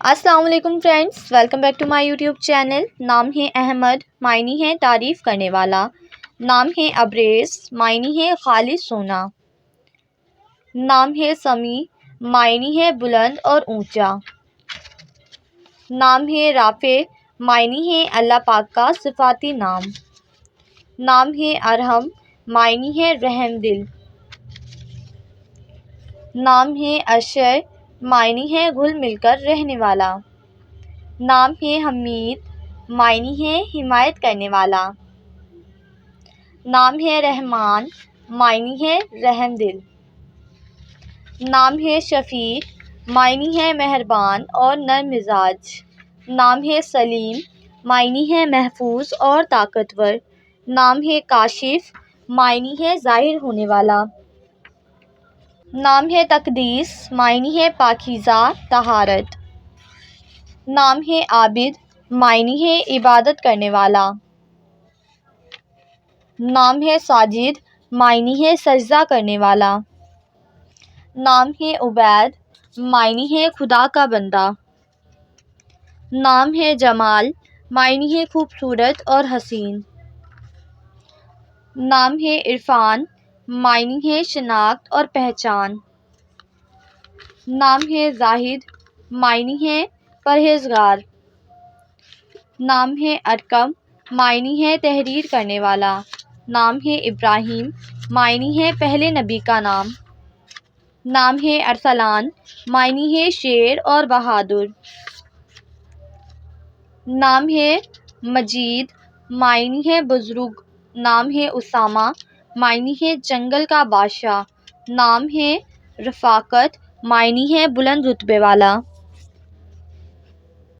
السلام علیکم friends, welcome back to my YouTube channel. نام ہے احمد، معنی ہے تعریف کرنے والا۔ نام ہے ابریز، معنی ہے خالص سونا۔ نام ہے سمیع، معنی ہے بلند اور اونچا۔ نام ہے رافع، معنی ہے اللہ پاک کا صفاتی نام۔ نام ہے ارحم، معنی ہے رحم دل۔ نام ہے اشر، معنی ہے گھل مل کر رہنے والا۔ نام ہے حمید، معنی ہے حمایت کرنے والا۔ نام ہے رحمان، معنی ہے رحم دل۔ نام ہے شفیق، معنی ہے مہربان اور نرم مزاج۔ نام ہے سلیم، معنی ہے محفوظ اور طاقتور۔ نام ہے کاشف، معنی ہے ظاہر ہونے والا۔ نام ہے تقدیس، معنی ہے پاکیزہ طہارت۔ نام ہے عابد، معنی ہے عبادت کرنے والا۔ نام ہے ساجد، معنی ہے سجدہ کرنے والا۔ نام ہے عبید، معنی ہے خدا کا بندہ۔ نام ہے جمال، معنی ہے خوبصورت اور حسین۔ نام ہے عرفان، معنی ہے شناخت اور پہچان۔ نام ہے زاہد، معنی ہے پرہیزگار۔ نام ہے ارقم، معنی ہے تحریر کرنے والا۔ نام ہے ابراہیم، معنی ہے پہلے نبی کا نام۔ نام ہے ارسلان، معنی ہے شیر اور بہادر۔ نام ہے مجید، معنی ہے بزرگ۔ نام ہے اسامہ، معنی ہے جنگل کا بادشاہ۔ نام ہے رفاقت، معنی ہے بلند رتبے والا۔